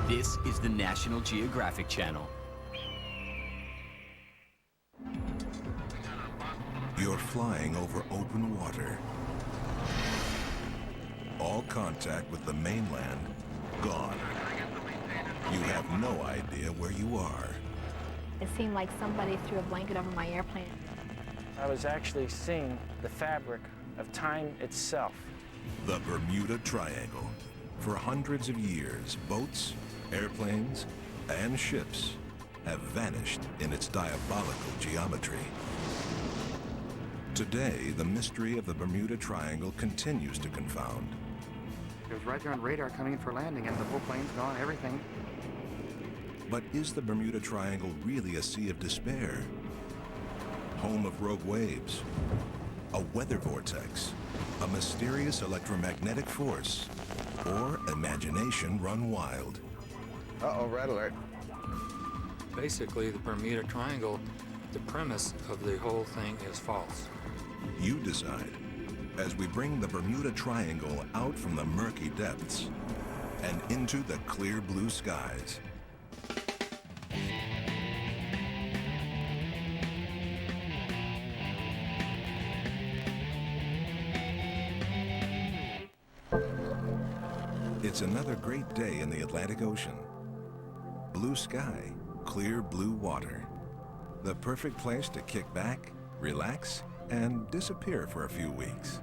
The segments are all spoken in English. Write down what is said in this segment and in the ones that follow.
This is the National Geographic Channel. You're flying over open water. All contact with the mainland gone. You have no idea where you are. It seemed like somebody threw a blanket over my airplane. I was actually seeing the fabric of time itself. The Bermuda Triangle. For hundreds of years, boats, airplanes, and ships have vanished in its diabolical geometry. Today, the mystery of the Bermuda Triangle continues to confound. It was right there on radar coming in for landing, and the whole plane's gone, everything. But is the Bermuda Triangle really a sea of despair? Home of rogue waves, a weather vortex, a mysterious electromagnetic force, or imagination run wild? Uh-oh, red alert. Basically, the Bermuda Triangle, the premise of the whole thing is false. You decide, as we bring the Bermuda Triangle out from the murky depths and into the clear blue skies. It's another great day in the Atlantic Ocean. Blue sky, clear blue water. The perfect place to kick back, relax, and disappear for a few weeks.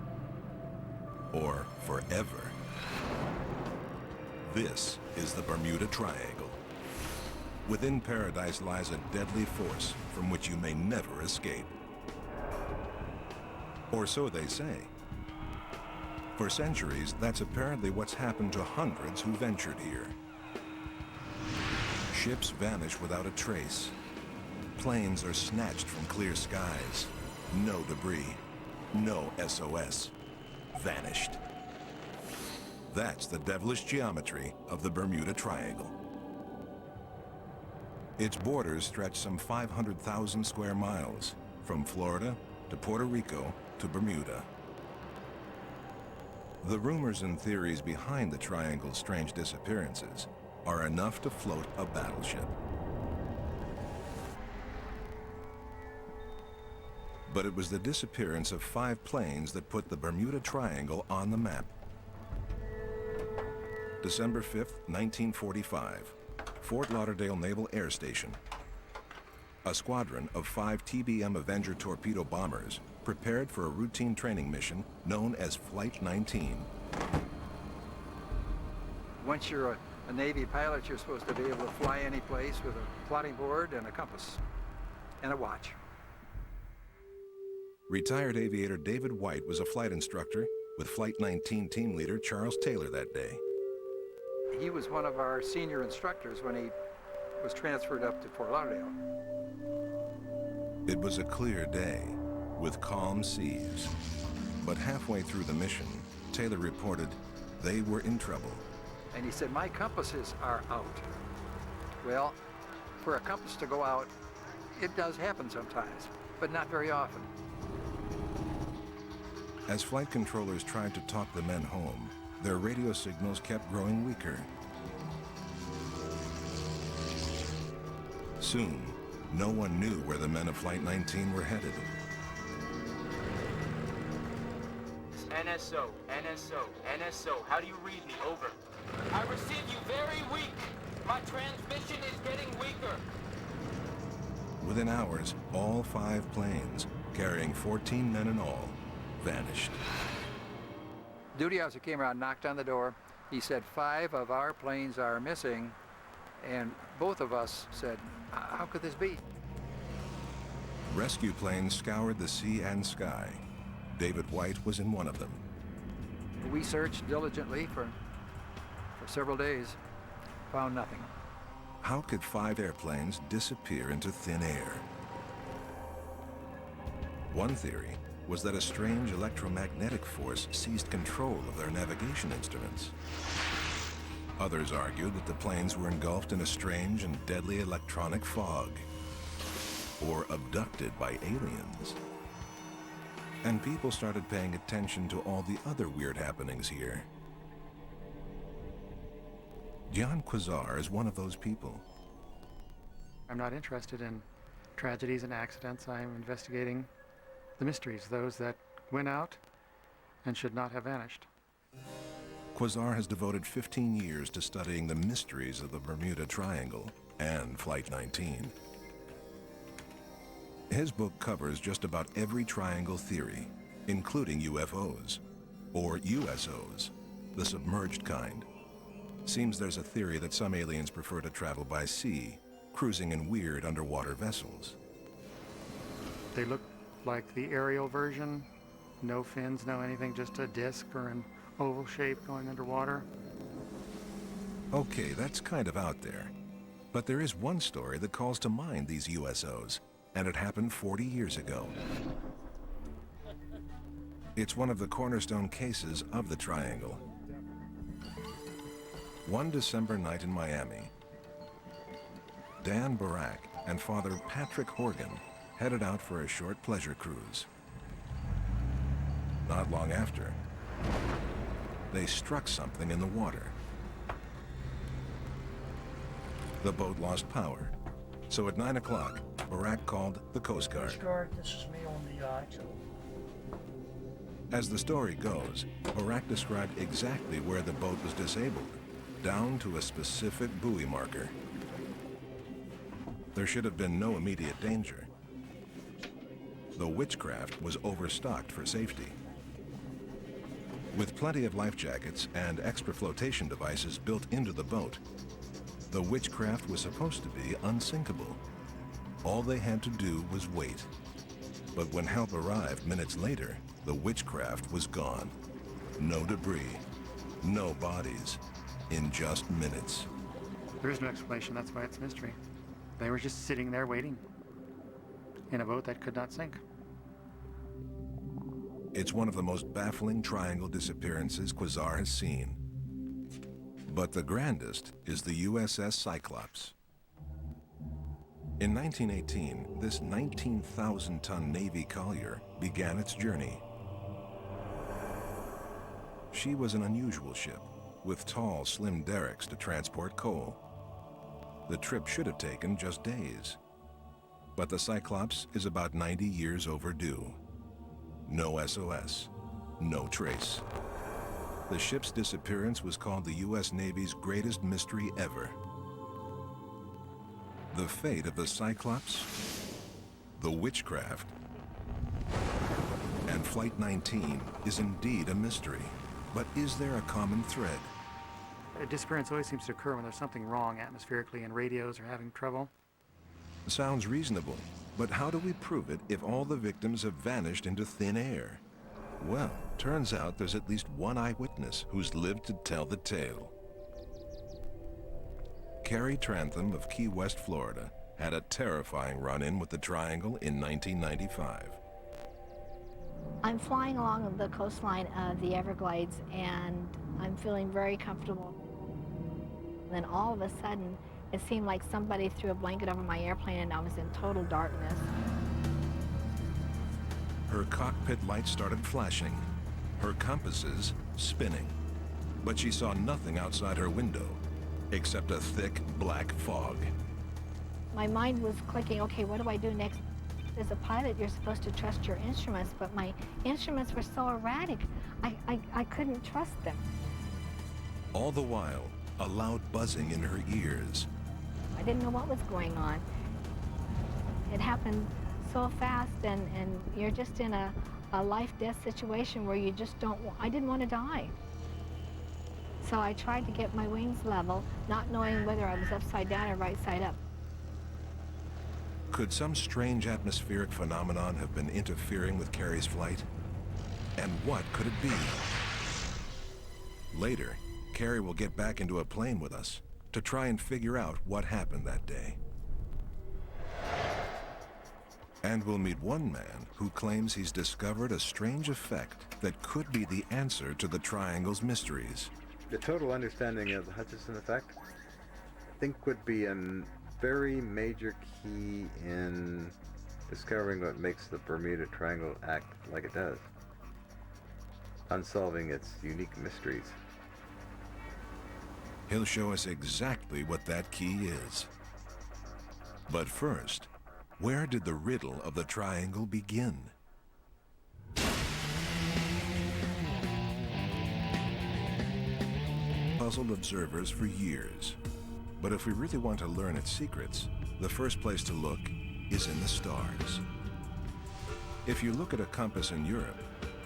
Or forever. This is the Bermuda Triangle. Within paradise lies a deadly force from which you may never escape. Or so they say. For centuries, that's apparently what's happened to hundreds who ventured here. Ships vanish without a trace. Planes are snatched from clear skies. No debris, no SOS. Vanished. That's the devilish geometry of the Bermuda Triangle. Its borders stretch some 500,000 square miles, from Florida to Puerto Rico to Bermuda. The rumors and theories behind the triangle's strange disappearances are enough to float a battleship. But it was the disappearance of 5 planes that put the Bermuda Triangle on the map. December 5th, 1945, Fort Lauderdale Naval Air Station. A squadron of 5 TBM Avenger torpedo bombers prepared for a routine training mission known as Flight 19. Once you're a Navy pilot, you're supposed to be able to fly any place with a plotting board and a compass and a watch. Retired aviator David White was a flight instructor with Flight 19 team leader Charles Taylor that day. He was one of our senior instructors when he was transferred up to Fort Lauderdale. It was a clear day with calm seas. But halfway through the mission, Taylor reported they were in trouble. And he said, my compasses are out. Well, for a compass to go out, it does happen sometimes, but not very often. As flight controllers tried to talk the men home, their radio signals kept growing weaker. Soon, no one knew where the men of Flight 19 were headed. NSO, NSO, NSO, how do you read me? Over. I receive you very weak. My transmission is getting weaker. Within hours, all 5 planes, carrying 14 men in all, vanished. Duty officer came around, knocked on the door. He said, 5 of our planes are missing. And both of us said, how could this be? Rescue planes scoured the sea and sky. David White was in one of them. We searched diligently for several days, found nothing. How could 5 airplanes disappear into thin air? One theory was that a strange electromagnetic force seized control of their navigation instruments. Others argued that the planes were engulfed in a strange and deadly electronic fog, or abducted by aliens. And people started paying attention to all the other weird happenings here. John Quasar is one of those people. I'm not interested in tragedies and accidents. I'm investigating the mysteries, those that went out and should not have vanished. Quasar has devoted 15 years to studying the mysteries of the Bermuda Triangle and Flight 19. His book covers just about every triangle theory, including UFOs, or USOs, the submerged kind. Seems there's a theory that some aliens prefer to travel by sea, cruising in weird underwater vessels. They look like the aerial version, no fins, no anything, just a disc or an oval shape going underwater. Okay, that's kind of out there. But there is one story that calls to mind these USOs, and it happened 40 years ago. It's one of the cornerstone cases of the Triangle. One December night in Miami, Dan Barak and Father Patrick Horgan headed out for a short pleasure cruise. Not long after, they struck something in the water. The boat lost power, so at 9 o'clock, Barak called the Coast Guard. Coast Guard, this is me on the yacht. As the story goes, Barak described exactly where the boat was disabled, down to a specific buoy marker. There should have been no immediate danger. The Witchcraft was overstocked for safety. With plenty of life jackets and extra flotation devices built into the boat, the Witchcraft was supposed to be unsinkable. All they had to do was wait. But when help arrived minutes later, the Witchcraft was gone. No debris, no bodies, in just minutes. There is no explanation, that's why it's a mystery. They were just sitting there waiting in a boat that could not sink. It's one of the most baffling triangle disappearances Quasar has seen. But the grandest is the USS Cyclops. In 1918, this 19,000-ton Navy collier began its journey. She was an unusual ship, with tall, slim derricks to transport coal. The trip should have taken just days. But the Cyclops is about 90 years overdue. No SOS, no trace. The ship's disappearance was called the U.S. Navy's greatest mystery ever. The fate of the Cyclops, the Witchcraft, and Flight 19 is indeed a mystery. But is there a common thread? A disappearance always seems to occur when there's something wrong atmospherically and radios are having trouble. Sounds reasonable, but how do we prove it if all the victims have vanished into thin air? Well, turns out there's at least one eyewitness who's lived to tell the tale. Carrie Trantham of Key West, Florida, had a terrifying run-in with the Triangle in 1995. I'm flying along the coastline of the Everglades, and I'm feeling very comfortable. Then all of a sudden, it seemed like somebody threw a blanket over my airplane, and I was in total darkness. Her cockpit lights started flashing, her compasses spinning. But she saw nothing outside her window, except a thick black fog. My mind was clicking, okay, what do I do next? As a pilot, you're supposed to trust your instruments, but my instruments were so erratic, I couldn't trust them. All the while, a loud buzzing in her ears. I didn't know what was going on. It happened so fast, and you're just in a life-death situation where you just don't, I didn't want to die. So I tried to get my wings level, not knowing whether I was upside down or right side up. Could some strange atmospheric phenomenon have been interfering with Carrie's flight? And what could it be? Later, Carrie will get back into a plane with us to try and figure out what happened that day. And we'll meet one man who claims he's discovered a strange effect that could be the answer to the Triangle's mysteries. The total understanding of the Hutchison effect, I think, would be a very major key in discovering what makes the Bermuda Triangle act like it does, unsolving its unique mysteries. He'll show us exactly what that key is. But first, where did the riddle of the triangle begin? Puzzled observers for years. But if we really want to learn its secrets, the first place to look is in the stars. If you look at a compass in Europe,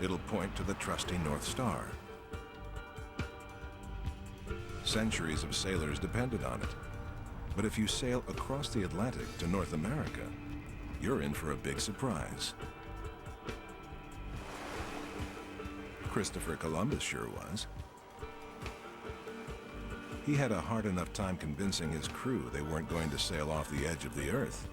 it'll point to the trusty North Star. Centuries of sailors depended on it. But if you sail across the Atlantic to North America, you're in for a big surprise. Christopher Columbus sure was. He had a hard enough time convincing his crew they weren't going to sail off the edge of the Earth.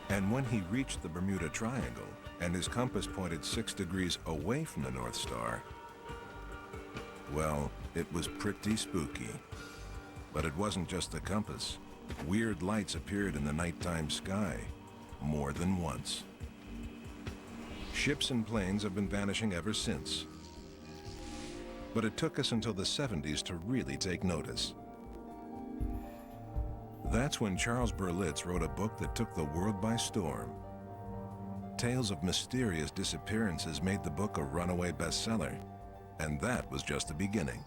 And when he reached the Bermuda Triangle and his compass pointed 6 degrees away from the North Star, well, it was pretty spooky. But it wasn't just the compass. Weird lights appeared in the nighttime sky, more than once. Ships and planes have been vanishing ever since. But it took us until the 70s to really take notice. That's when Charles Berlitz wrote a book that took the world by storm. Tales of mysterious disappearances made the book a runaway bestseller, and that was just the beginning.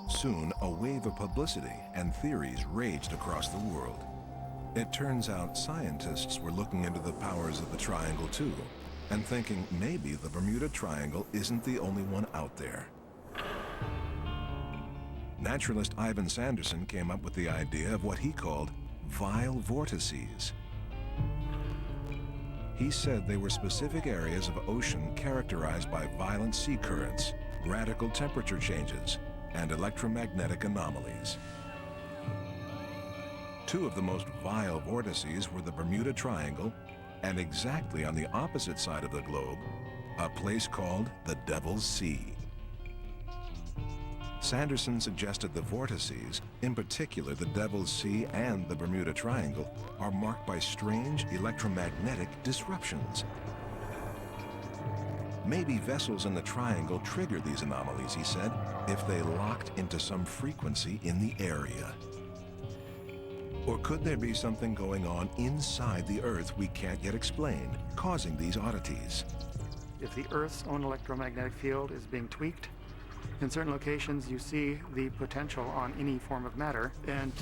Soon, a wave of publicity and theories raged across the world. It turns out scientists were looking into the powers of the triangle too, and thinking maybe the Bermuda Triangle isn't the only one out there. Naturalist Ivan Sanderson came up with the idea of what he called vile vortices. He said they were specific areas of ocean characterized by violent sea currents, radical temperature changes, and electromagnetic anomalies. Two of the most vile vortices were the Bermuda Triangle, and exactly on the opposite side of the globe, a place called the Devil's Sea. Sanderson suggested the vortices, in particular the Devil's Sea and the Bermuda Triangle, are marked by strange electromagnetic disruptions. Maybe vessels in the triangle trigger these anomalies, he said, if they locked into some frequency in the area. Or could there be something going on inside the Earth we can't yet explain, causing these oddities? If the Earth's own electromagnetic field is being tweaked, in certain locations you see the potential on any form of matter, and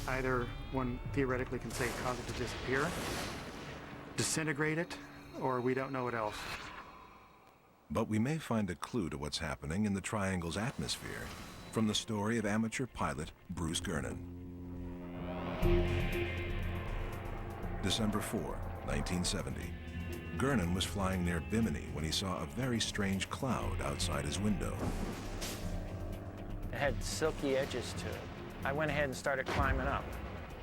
either one theoretically can say cause it to disappear, disintegrate it, or we don't know what else. But we may find a clue to what's happening in the triangle's atmosphere from the story of amateur pilot Bruce Gernon. December 4, 1970. Gernon was flying near Bimini when he saw a very strange cloud outside his window. It had silky edges to it. I went ahead and started climbing up,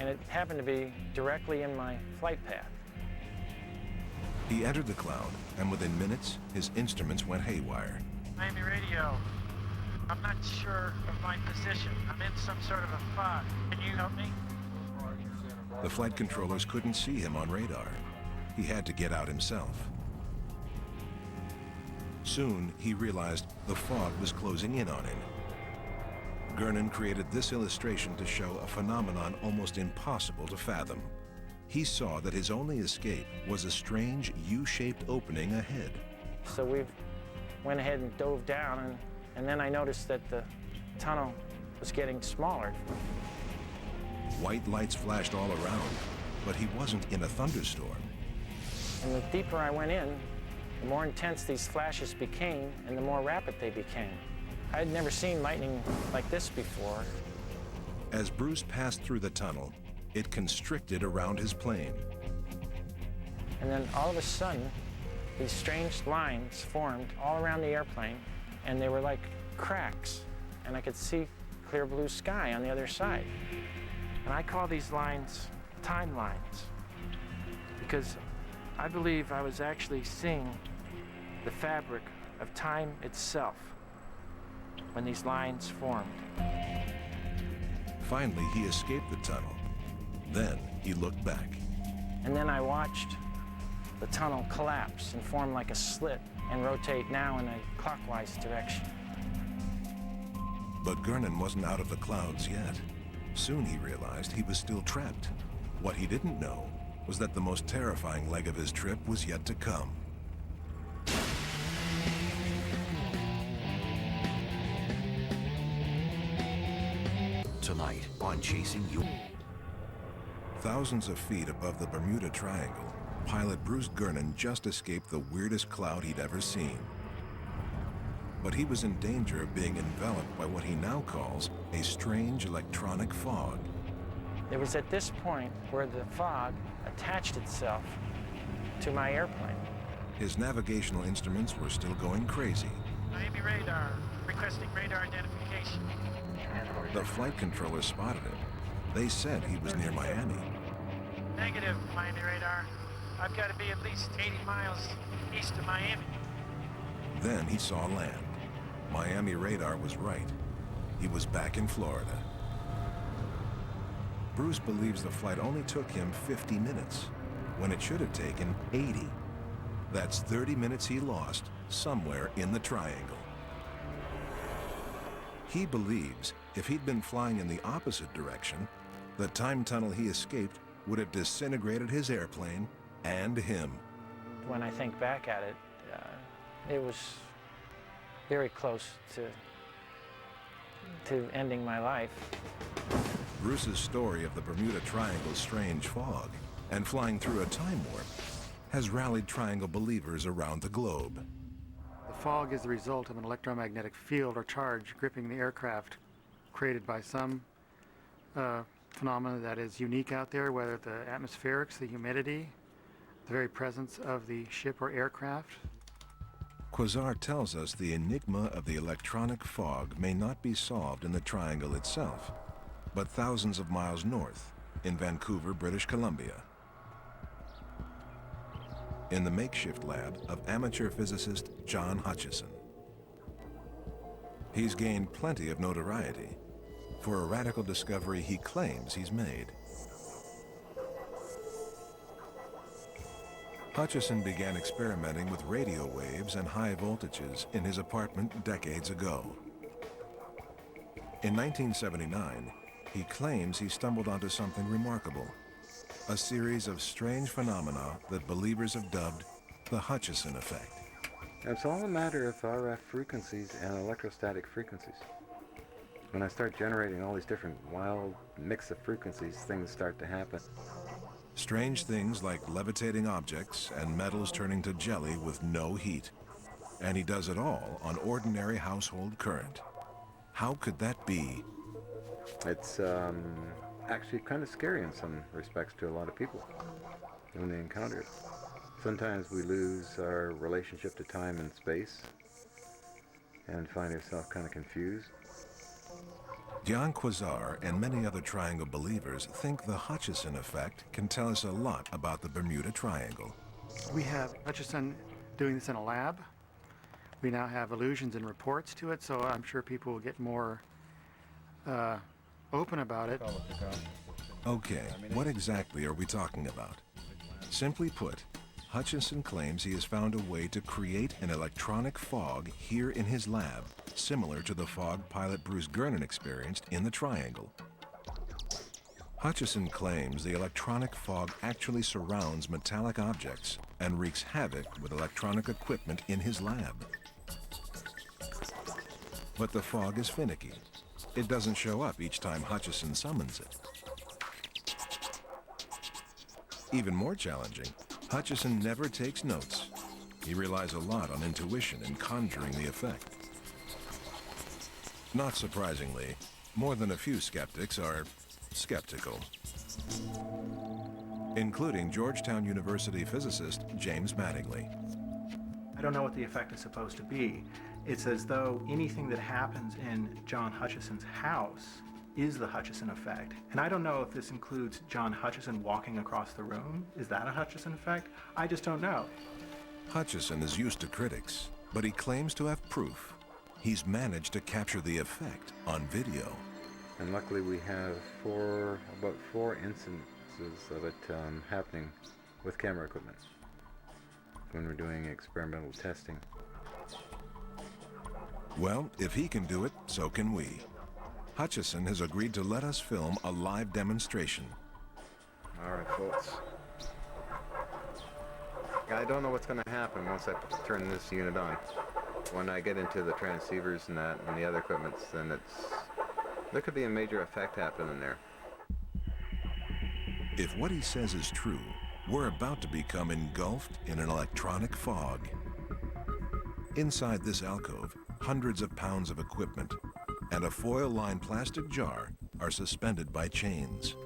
and it happened to be directly in my flight path. He entered the cloud, and within minutes, his instruments went haywire. Miami radio. I'm not sure of my position. I'm in some sort of a fog. Can you help me? The flight controllers couldn't see him on radar. He had to get out himself. Soon, he realized the fog was closing in on him. Gernon created this illustration to show a phenomenon almost impossible to fathom. He saw that his only escape was a strange U-shaped opening ahead. So we went ahead and dove down, and then I noticed that the tunnel was getting smaller. White lights flashed all around, but he wasn't in a thunderstorm. And the deeper I went in, the more intense these flashes became and the more rapid they became. I had never seen lightning like this before. As Bruce passed through the tunnel, it constricted around his plane. And then all of a sudden, these strange lines formed all around the airplane, and they were like cracks, and I could see clear blue sky on the other side. And I call these lines timelines, because I believe I was actually seeing the fabric of time itself when these lines formed. Finally, he escaped the tunnel. Then he looked back. And then I watched the tunnel collapse and form like a slit and rotate now in a clockwise direction. But Gernon wasn't out of the clouds yet. Soon he realized he was still trapped. What he didn't know was that the most terrifying leg of his trip was yet to come. Tonight on Chasing You. Thousands of feet above the Bermuda Triangle, pilot Bruce Gernon just escaped the weirdest cloud he'd ever seen. But he was in danger of being enveloped by what he now calls a strange electronic fog. It was at this point where the fog attached itself to my airplane. His navigational instruments were still going crazy. Miami radar, requesting radar identification. The flight controllers spotted him. They said he was near Miami. Negative, Miami radar. I've got to be at least 80 miles east of Miami. Then he saw land. Miami radar was right. He was back in Florida. Bruce believes the flight only took him 50 minutes, when it should have taken 80. That's 30 minutes he lost somewhere in the triangle. He believes if he'd been flying in the opposite direction, the time tunnel he escaped would have disintegrated his airplane and him. When I think back at it, it was very close to ending my life. Bruce's story of the Bermuda Triangle's strange fog and flying through a time warp has rallied Triangle believers around the globe. The fog is the result of an electromagnetic field or charge gripping the aircraft created by some phenomena that is unique out there, whether the atmospherics, the humidity, the very presence of the ship or aircraft. Quasar tells us the enigma of the electronic fog may not be solved in the triangle itself, but thousands of miles north in Vancouver, British Columbia. In the makeshift lab of amateur physicist John Hutchison. He's gained plenty of notoriety for a radical discovery he claims he's made. Hutchison began experimenting with radio waves and high voltages in his apartment decades ago. In 1979, he claims he stumbled onto something remarkable, a series of strange phenomena that believers have dubbed the Hutchison effect. It's all a matter of RF frequencies and electrostatic frequencies. When I start generating all these different wild mix of frequencies, things start to happen. Strange things like levitating objects and metals turning to jelly with no heat. And he does it all on ordinary household current. How could that be? It's actually kind of scary in some respects to a lot of people when they encounter it. Sometimes we lose our relationship to time and space and find ourselves kind of confused. Dion Quasar and many other Triangle believers think the Hutchison effect can tell us a lot about the Bermuda Triangle. We have Hutchison doing this in a lab. We now have allusions and reports to it, so I'm sure people will get more open about it. Okay, what exactly are we talking about? Simply put, Hutchison claims he has found a way to create an electronic fog here in his lab, similar to the fog pilot Bruce Gernon experienced in the Triangle. Hutchison claims the electronic fog actually surrounds metallic objects and wreaks havoc with electronic equipment in his lab. But the fog is finicky. It doesn't show up each time Hutchison summons it. Even more challenging, Hutchison never takes notes. He relies a lot on intuition in conjuring the effect. Not surprisingly, more than a few skeptics are skeptical, including Georgetown University physicist James Mattingly. I don't know what the effect is supposed to be. It's as though anything that happens in John Hutchison's house is the Hutchison effect. And I don't know if this includes John Hutchison walking across the room. Is that a Hutchison effect? I just don't know. Hutchison is used to critics, but he claims to have proof. He's managed to capture the effect on video. And luckily we have about four instances of it happening with camera equipment when we're doing experimental testing. Well, if he can do it, so can we. Hutchison has agreed to let us film a live demonstration. All right, folks. I don't know what's going to happen once I turn this unit on. When I get into the transceivers and that and the other equipments, then there could be a major effect happening there. If what he says is true, we're about to become engulfed in an electronic fog. Inside this alcove, hundreds of pounds of equipment and a foil-lined plastic jar are suspended by chains.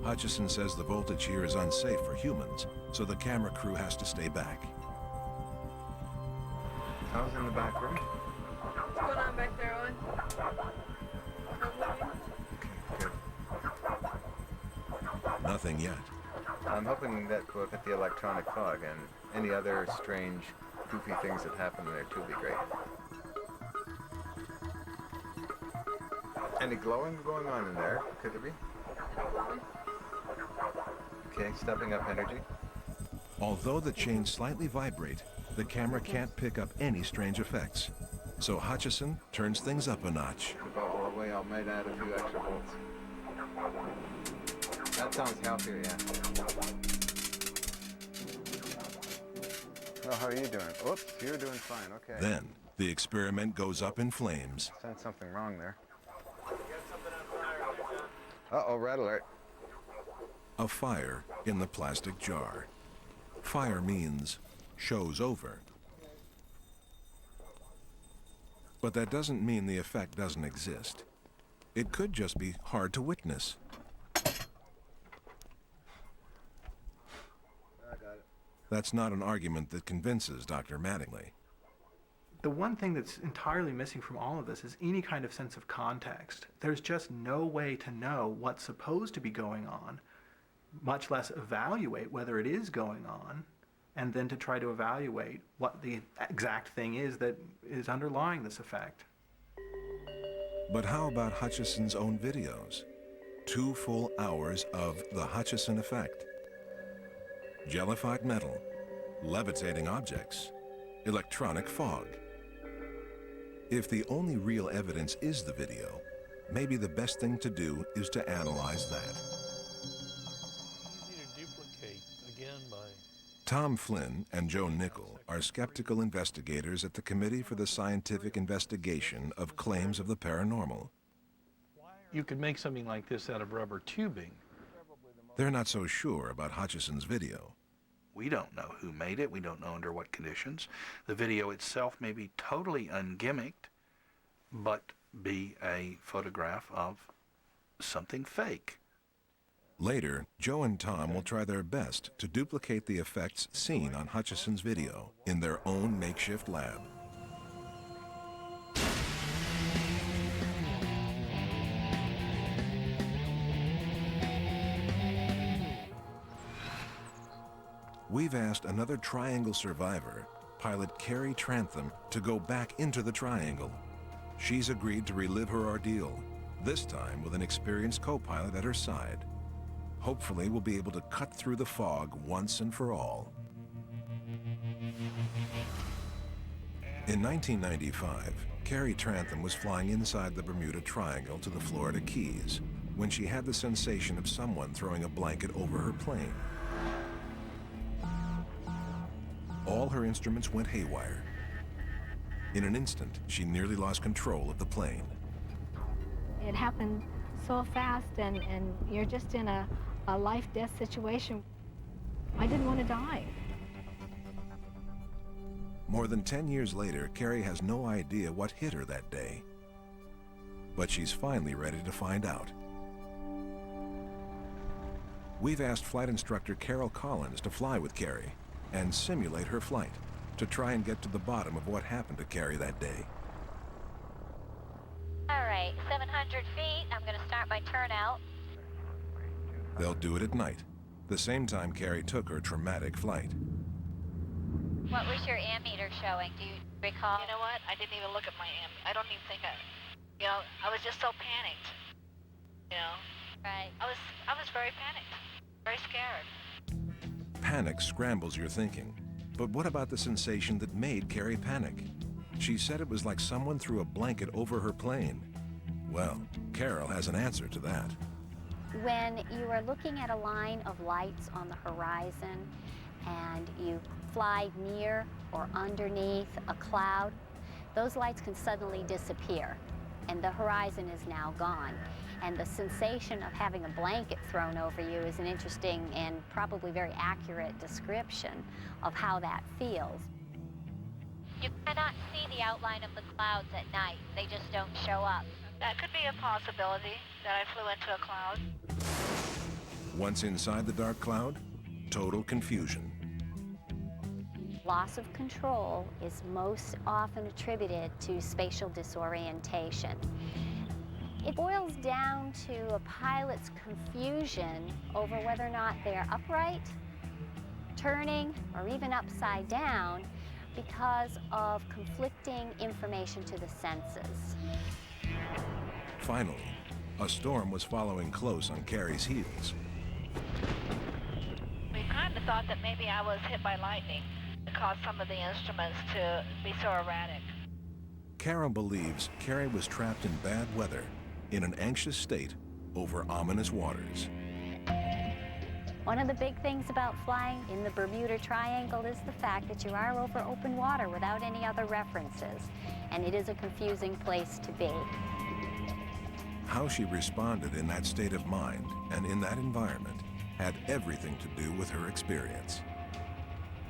Hutchison says the voltage here is unsafe for humans, so the camera crew has to stay back. I was in the back room. What's going on back there, Owen? Good. Nothing yet. I'm hoping that we'll get the electronic fog and any other strange, goofy things that happen in there too would be great. Any glowing going on in there? Could there be? Okay, stepping up energy. Although the chains slightly vibrate, the camera can't pick up any strange effects. So Hutchison turns things up a notch. About the way I might add a few extra volts. That sounds healthier, yeah. Oh, how are you doing? Oops, you're doing fine, okay. Then, the experiment goes up in flames. Sense something wrong there. Uh-oh, red alert. A fire in the plastic jar. Fire means show's over. But that doesn't mean the effect doesn't exist. It could just be hard to witness. That's not an argument that convinces Dr. Mattingly. The one thing that's entirely missing from all of this is any kind of sense of context. There's just no way to know what's supposed to be going on, much less evaluate whether it is going on, and then to try to evaluate what the exact thing is that is underlying this effect. But how about Hutchison's own videos? 2 full hours of the Hutchison effect. Jellified metal, levitating objects, electronic fog. If the only real evidence is the video, maybe the best thing to do is to analyze that. Easy to duplicate, again, by... Tom Flynn and Joe Nickel are skeptical investigators at the Committee for the Scientific Investigation of Claims of the Paranormal. You could make something like this out of rubber tubing. They're not so sure about Hutchison's video. We don't know who made it. We don't know under what conditions. The video itself may be totally ungimmicked, but be a photograph of something fake. Later, Joe and Tom will try their best to duplicate the effects seen on Hutchison's video in their own makeshift lab. We've asked another triangle survivor, pilot Carrie Trantham, to go back into the triangle. She's agreed to relive her ordeal, this time with an experienced co-pilot at her side. Hopefully, we'll be able to cut through the fog once and for all. In 1995, Carrie Trantham was flying inside the Bermuda Triangle to the Florida Keys when she had the sensation of someone throwing a blanket over her plane. All her instruments went haywire. In an instant, she nearly lost control of the plane. It happened so fast, and you're just in a life-death situation. I didn't want to die. More than 10 years later, Carrie has no idea what hit her that day. But she's finally ready to find out. We've asked flight instructor Carol Collins to fly with Carrie and simulate her flight to try and get to the bottom of what happened to Carrie that day. All right, 700 feet. I'm going to start my turnout. They'll do it at night, the same time Carrie took her traumatic flight. What was your ammeter showing? Do you recall? You know what? I didn't even look at my amp. I don't even think I was just so panicked. Right. I was very panicked, very scared. Panic scrambles your thinking. But what about the sensation that made Carrie panic? She said it was like someone threw a blanket over her plane. Well, Carol has an answer to that. When you are looking at a line of lights on the horizon and you fly near or underneath a cloud, those lights can suddenly disappear and the horizon is now gone. And the sensation of having a blanket thrown over you is an interesting and probably very accurate description of how that feels. You cannot see the outline of the clouds at night. They just don't show up. That could be a possibility, that I flew into a cloud. Once inside the dark cloud, total confusion. Loss of control is most often attributed to spatial disorientation. It boils down to a pilot's confusion over whether or not they're upright, turning, or even upside down because of conflicting information to the senses. Finally, a storm was following close on Carrie's heels. We kind of thought that maybe I was hit by lightning. It caused some of the instruments to be so erratic. Carol believes Carrie was trapped in bad weather, in an anxious state over ominous waters. One of the big things about flying in the Bermuda Triangle is the fact that you are over open water without any other references, and it is a confusing place to be. How she responded in that state of mind and in that environment had everything to do with her experience.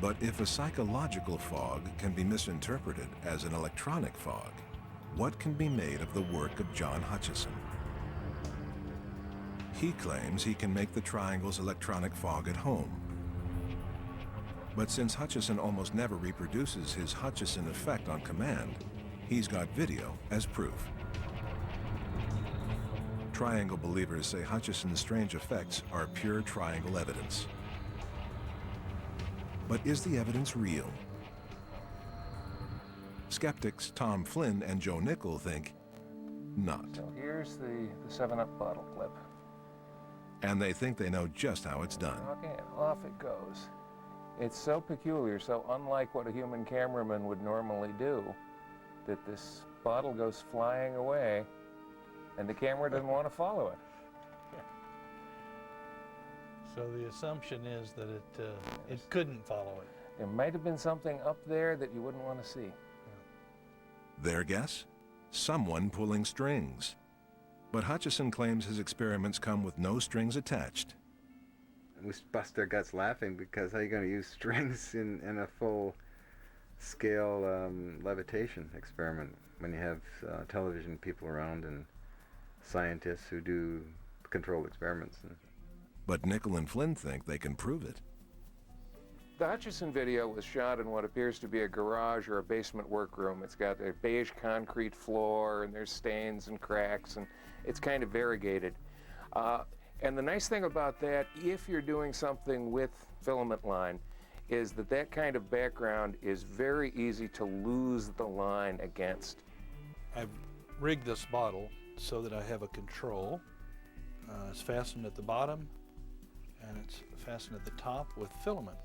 But if a psychological fog can be misinterpreted as an electronic fog, what can be made of the work of John Hutchison? He claims he can make the triangle's electronic fog at home. But since Hutchison almost never reproduces his Hutchison effect on command, he's got video as proof. Triangle believers say Hutchison's strange effects are pure triangle evidence. But is the evidence real? Skeptics Tom Flynn and Joe Nickel think not. So here's the 7-Up bottle clip. And they think they know just how it's done. Okay, and off it goes. It's so peculiar, so unlike what a human cameraman would normally do, that this bottle goes flying away, and the camera doesn't want to follow it. So the assumption is that it couldn't follow it. There might have been something up there that you wouldn't want to see. Their guess? Someone pulling strings. But Hutchison claims his experiments come with no strings attached. We bust our guts laughing because how are you going to use strings in a full-scale levitation experiment when you have television people around and scientists who do controlled experiments? But Nickel and Flynn think they can prove it. The Hutchison video was shot in what appears to be a garage or a basement workroom. It's got a beige concrete floor, and there's stains and cracks, and it's kind of variegated. And the nice thing about that, if you're doing something with filament line, is that that kind of background is very easy to lose the line against. I've rigged this bottle so that I have a control. It's fastened at the bottom, and it's fastened at the top with filament.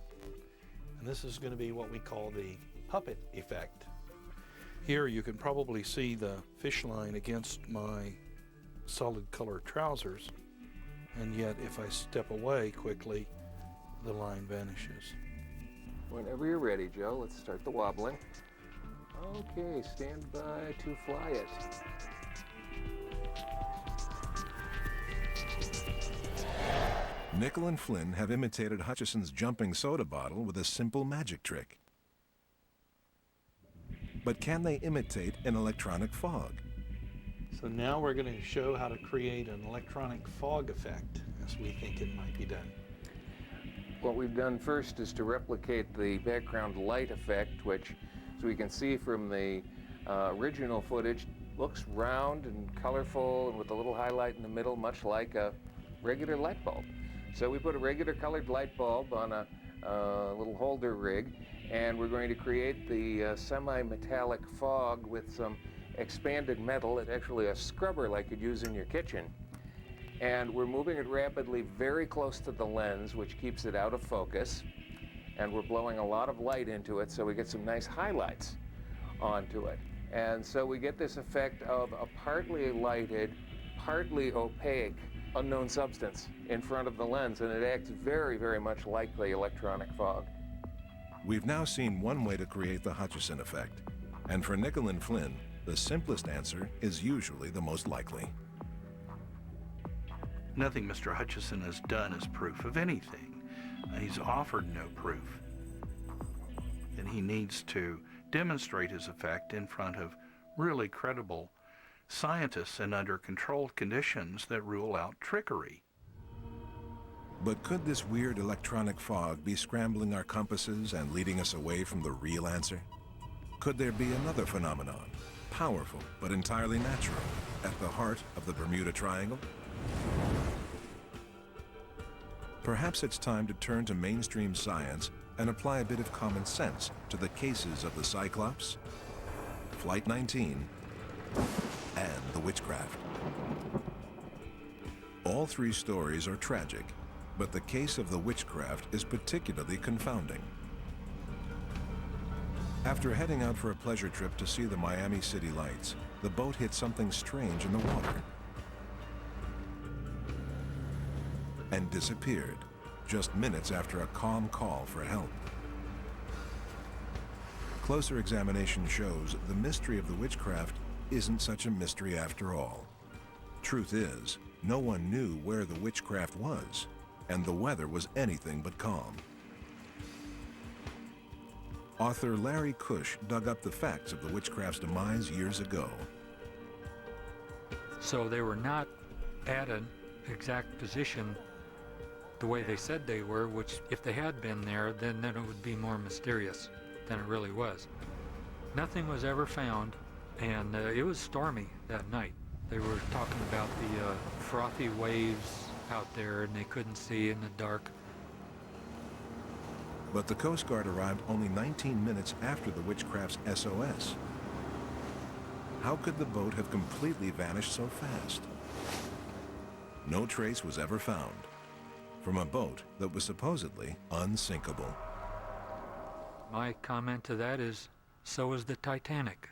And this is going to be what we call the puppet effect. Here you can probably see the fish line against my solid color trousers, and yet if I step away quickly, the line vanishes. Whenever you're ready, Joe, let's start the wobbling. Okay, stand by to fly it. Nickel and Flynn have imitated Hutchison's jumping soda bottle with a simple magic trick. But can they imitate an electronic fog? So now we're going to show how to create an electronic fog effect as we think it might be done. What we've done first is to replicate the background light effect, which, as we can see from the original footage, looks round and colorful and with a little highlight in the middle, much like a regular light bulb. So we put a regular colored light bulb on a little holder rig, and we're going to create the semi-metallic fog with some expanded metal. It's actually a scrubber like you'd use in your kitchen. And we're moving it rapidly very close to the lens, which keeps it out of focus. And we're blowing a lot of light into it so we get some nice highlights. onto it. And so we get this effect of a partly lighted, partly opaque unknown substance in front of the lens, and it acts very, very much like the electronic fog. We've now seen one way to create the Hutchison effect, and for Nickel and Flynn, the simplest answer is usually the most likely. Nothing Mr. Hutchison has done is proof of anything. He's offered no proof. And he needs to demonstrate his effect in front of really credible scientists and under controlled conditions that rule out trickery. But could this weird electronic fog be scrambling our compasses and leading us away from the real answer? Could there be another phenomenon, powerful but entirely natural, at the heart of the Bermuda Triangle? Perhaps it's time to turn to mainstream science and apply a bit of common sense to the cases of the Cyclops, Flight 19, and the Witchcraft. All three stories are tragic, but the case of the Witchcraft is particularly confounding. After heading out for a pleasure trip to see the Miami city lights, the boat hit something strange in the water and disappeared just minutes after a calm call for help. Closer examination shows the mystery of the Witchcraft isn't such a mystery after all. Truth is, no one knew where the Witchcraft was, and the weather was anything but calm. Author Larry Cush dug up the facts of the Witchcraft's demise years ago. So they were not at an exact position the way they said they were, which if they had been there, then it would be more mysterious than it really was. Nothing was ever found, and it was stormy that night. They were talking about the frothy waves out there, and they couldn't see in the dark. But the Coast Guard arrived only 19 minutes after the Witchcraft's SOS. How could the boat have completely vanished so fast? No trace was ever found from a boat that was supposedly unsinkable. My comment to that is, so is the Titanic.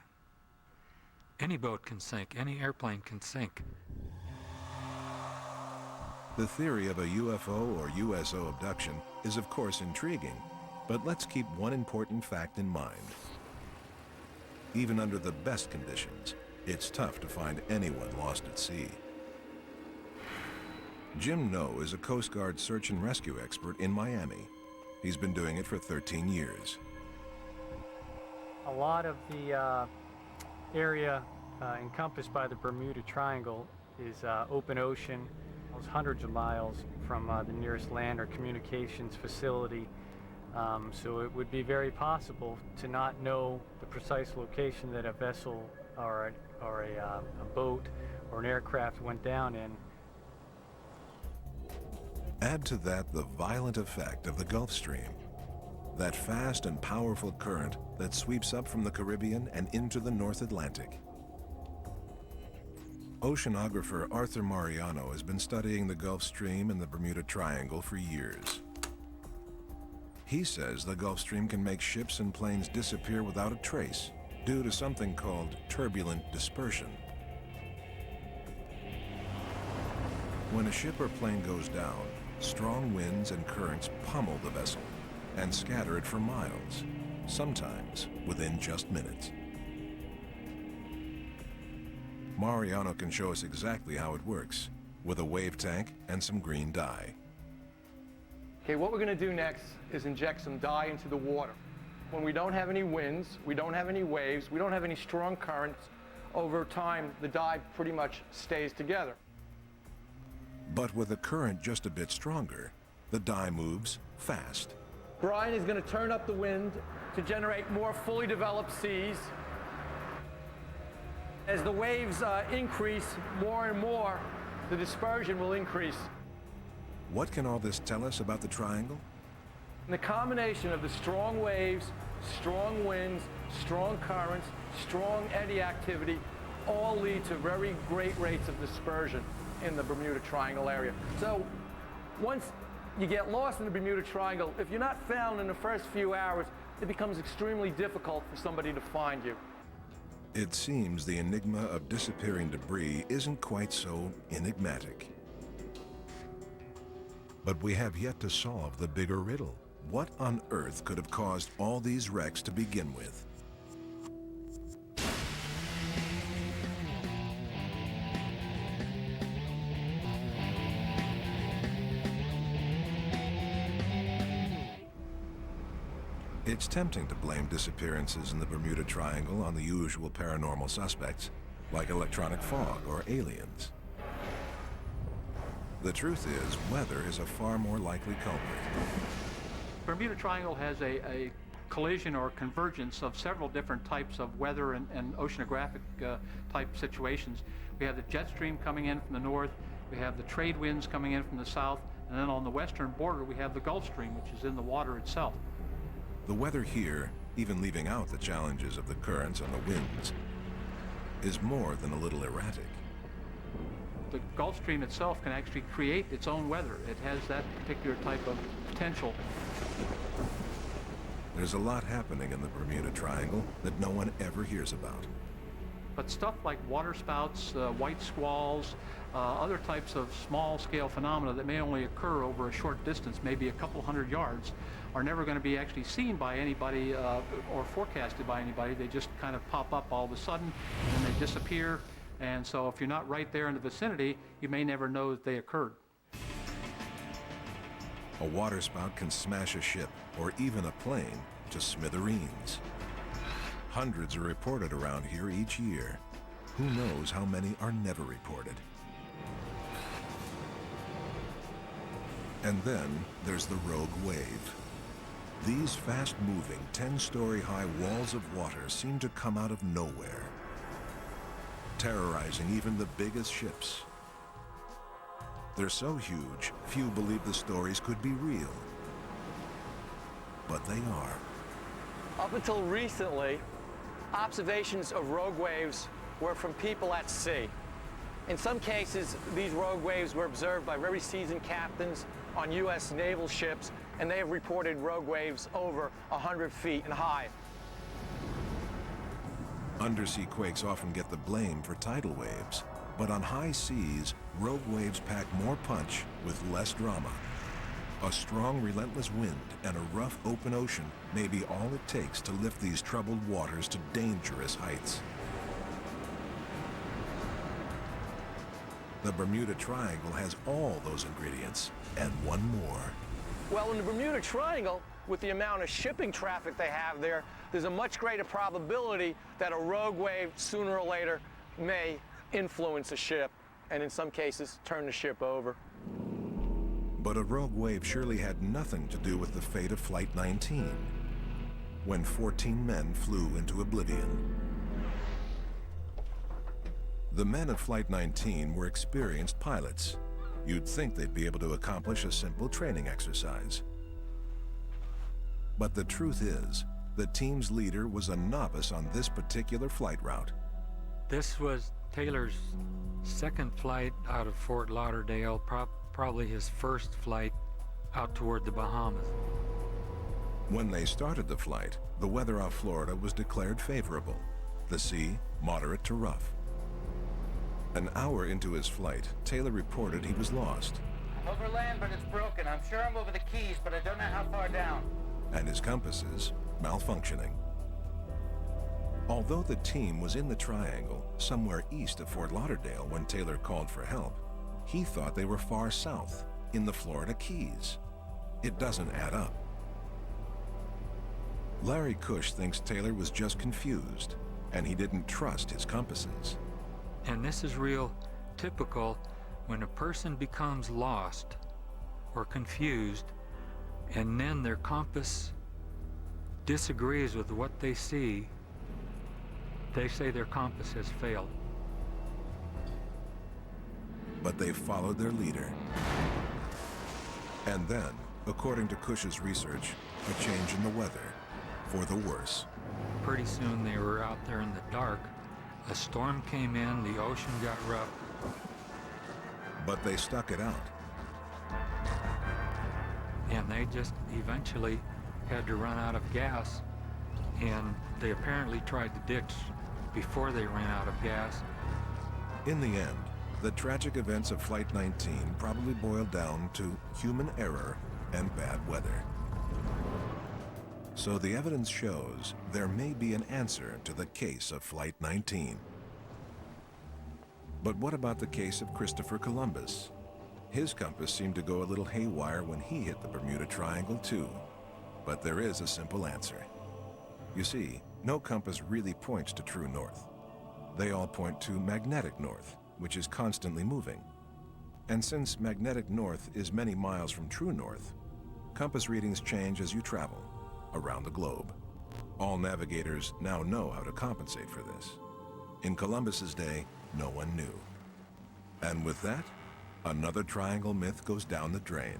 Any boat can sink, any airplane can sink. The theory of a UFO or USO abduction is of course intriguing, but let's keep one important fact in mind. Even under the best conditions, it's tough to find anyone lost at sea. Jim Noe is a Coast Guard search and rescue expert in Miami. He's been doing it for 13 years. A lot of the area encompassed by the Bermuda Triangle is open ocean. It's hundreds of miles from the nearest land or communications facility. So it would be very possible to not know the precise location that a vessel or a boat or an aircraft went down in. Add to that the violent effect of the Gulf Stream, that fast and powerful current that sweeps up from the Caribbean and into the North Atlantic. Oceanographer Arthur Mariano has been studying the Gulf Stream and the Bermuda Triangle for years. He says the Gulf Stream can make ships and planes disappear without a trace due to something called turbulent dispersion. When a ship or plane goes down, strong winds and currents pummel the vessel and scatter it for miles, sometimes within just minutes. Mariano can show us exactly how it works, with a wave tank and some green dye. Okay, what we're going to do next is inject some dye into the water. When we don't have any winds, we don't have any waves, we don't have any strong currents, over time the dye pretty much stays together. But with a current just a bit stronger, the dye moves fast. Brian is going to turn up the wind to generate more fully developed seas. As the waves increase more and more, the dispersion will increase. What can all this tell us about the triangle? And the combination of the strong waves, strong winds, strong currents, strong eddy activity all lead to very great rates of dispersion in the Bermuda Triangle area. So once you get lost in the Bermuda Triangle, if you're not found in the first few hours, it becomes extremely difficult for somebody to find you. It seems the enigma of disappearing debris isn't quite so enigmatic. But we have yet to solve the bigger riddle. What on earth could have caused all these wrecks to begin with? It's tempting to blame disappearances in the Bermuda Triangle on the usual paranormal suspects, like electronic fog or aliens. The truth is, weather is a far more likely culprit. Bermuda Triangle has a collision or convergence of several different types of weather and oceanographic type situations. We have the jet stream coming in from the north, we have the trade winds coming in from the south, and then on the western border we have the Gulf Stream, which is in the water itself. The weather here, even leaving out the challenges of the currents and the winds, is more than a little erratic. The Gulf Stream itself can actually create its own weather. It has that particular type of potential. There's a lot happening in the Bermuda Triangle that no one ever hears about. But stuff like waterspouts, white squalls, other types of small-scale phenomena that may only occur over a short distance, maybe a couple hundred yards, are never going to be actually seen by anybody or forecasted by anybody. They just kind of pop up all of a sudden and they disappear. And so if you're not right there in the vicinity, you may never know that they occurred. A waterspout can smash a ship or even a plane to smithereens. Hundreds are reported around here each year. Who knows how many are never reported? And then there's the rogue wave. These fast-moving, 10-story-high walls of water seem to come out of nowhere, terrorizing even the biggest ships. They're so huge, few believe the stories could be real. But they are. Up until recently, observations of rogue waves were from people at sea. In some cases, these rogue waves were observed by very seasoned captains on U.S. naval ships, and they have reported rogue waves over 100 feet and high. Undersea quakes often get the blame for tidal waves, but on high seas, rogue waves pack more punch with less drama. A strong, relentless wind and a rough, open ocean may be all it takes to lift these troubled waters to dangerous heights. The Bermuda Triangle has all those ingredients, and one more. Well, in the Bermuda Triangle, with the amount of shipping traffic they have there, there's a much greater probability that a rogue wave sooner or later may influence a ship, and in some cases, turn the ship over. But a rogue wave surely had nothing to do with the fate of Flight 19, when 14 men flew into oblivion. The men of Flight 19 were experienced pilots. You'd think they'd be able to accomplish a simple training exercise. But the truth is, the team's leader was a novice on this particular flight route. This was Taylor's second flight out of Fort Lauderdale, probably his first flight out toward the Bahamas. When they started the flight, the weather off Florida was declared favorable. The sea, moderate to rough. An hour into his flight, Taylor reported he was lost. I'm over land, but it's broken. I'm sure I'm over the Keys, but I don't know how far down. And his compasses malfunctioning. Although the team was in the Triangle, somewhere east of Fort Lauderdale when Taylor called for help, he thought they were far south, in the Florida Keys. It doesn't add up. Larry Cush thinks Taylor was just confused, and he didn't trust his compasses. And this is real typical when a person becomes lost or confused, and then their compass disagrees with what they see. They say their compass has failed. But they followed their leader. And then, according to Cush's research, a change in the weather, for the worse. Pretty soon they were out there in the dark. A storm came in, the ocean got rough. But they stuck it out. And they just eventually had to run out of gas, and they apparently tried to ditch before they ran out of gas. In the end, the tragic events of Flight 19 probably boiled down to human error and bad weather. So the evidence shows there may be an answer to the case of Flight 19. But what about the case of Christopher Columbus? His compass seemed to go a little haywire when he hit the Bermuda Triangle too. But there is a simple answer. You see, no compass really points to true north. They all point to magnetic north, which is constantly moving. And since magnetic north is many miles from true north, compass readings change as you travel around the globe. All navigators now know how to compensate for this. In Columbus's day, no one knew. And with that, another triangle myth goes down the drain.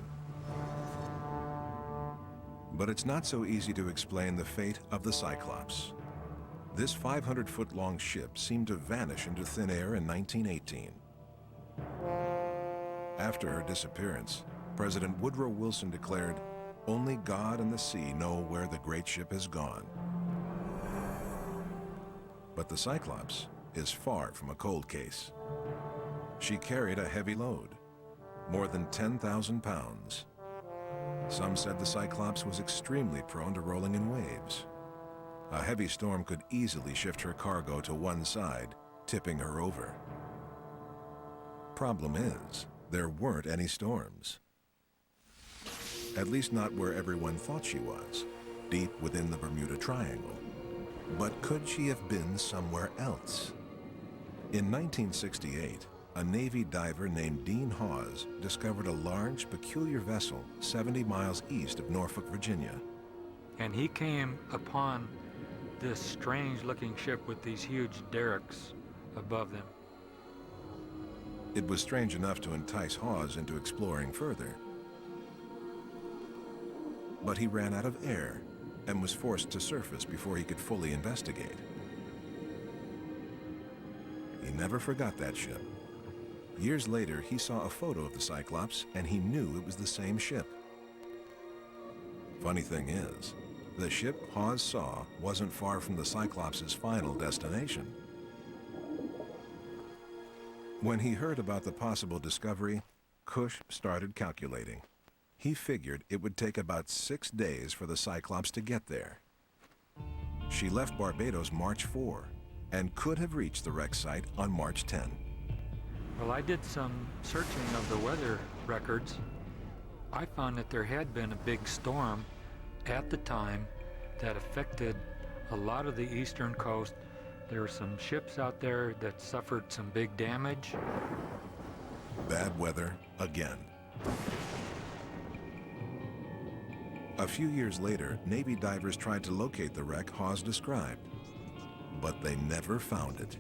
But it's not so easy to explain the fate of the Cyclops. This 500-foot-long ship seemed to vanish into thin air in 1918. After her disappearance, President Woodrow Wilson declared, "Only God and the sea know where the great ship has gone." But the Cyclops is far from a cold case. She carried a heavy load, more than 10,000 pounds. Some said the Cyclops was extremely prone to rolling in waves. A heavy storm could easily shift her cargo to one side, tipping her over. Problem is, there weren't any storms. At least not where everyone thought she was, deep within the Bermuda Triangle. But could she have been somewhere else? In 1968, a Navy diver named Dean Hawes discovered a large, peculiar vessel 70 miles east of Norfolk, Virginia. And he came upon this strange-looking ship with these huge derricks above them. It was strange enough to entice Hawes into exploring further. But he ran out of air and was forced to surface before he could fully investigate. He never forgot that ship. Years later, he saw a photo of the Cyclops and he knew it was the same ship. Funny thing is, the ship Hawes saw wasn't far from the Cyclops' final destination. When he heard about the possible discovery, Cush started calculating. He figured it would take about 6 days for the Cyclops to get there. She left Barbados March 4 and could have reached the wreck site on March 10. Well, I did some searching of the weather records. I found that there had been a big storm at the time that affected a lot of the eastern coast. There were some ships out there that suffered some big damage. Bad weather again. A few years later, Navy divers tried to locate the wreck Hawes described, but they never found it.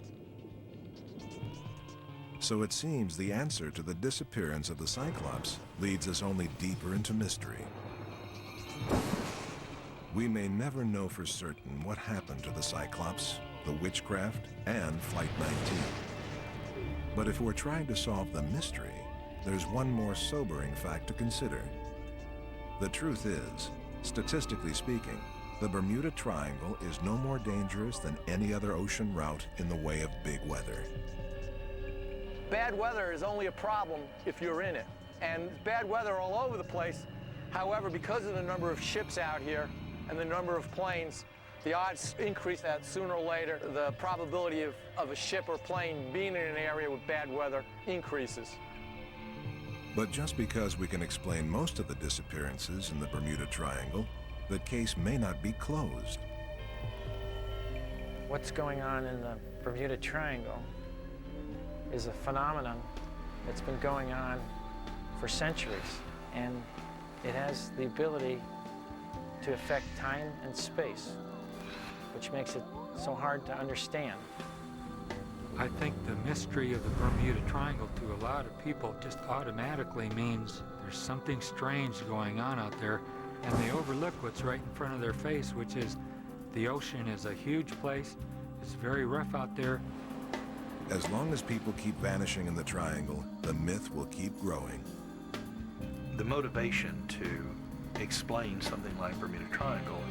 So it seems the answer to the disappearance of the Cyclops leads us only deeper into mystery. We may never know for certain what happened to the Cyclops, the Witchcraft, and Flight 19. But if we're trying to solve the mystery, there's one more sobering fact to consider. The truth is, statistically speaking, the Bermuda Triangle is no more dangerous than any other ocean route in the way of big weather. Bad weather is only a problem if you're in it. And bad weather all over the place. However, because of the number of ships out here and the number of planes, the odds increase that sooner or later the probability of a ship or plane being in an area with bad weather increases. But just because we can explain most of the disappearances in the Bermuda Triangle, the case may not be closed. What's going on in the Bermuda Triangle is a phenomenon that's been going on for centuries, and it has the ability to affect time and space, which makes it so hard to understand. I think the mystery of the Bermuda Triangle to a lot of people just automatically means there's something strange going on out there, and they overlook what's right in front of their face, which is the ocean is a huge place. It's very rough out there. As long as people keep vanishing in the triangle, the myth will keep growing. The motivation to explain something like Bermuda Triangle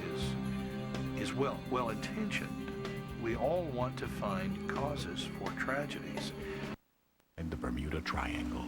is well-intentioned. We all want to find causes for tragedies. And the Bermuda Triangle.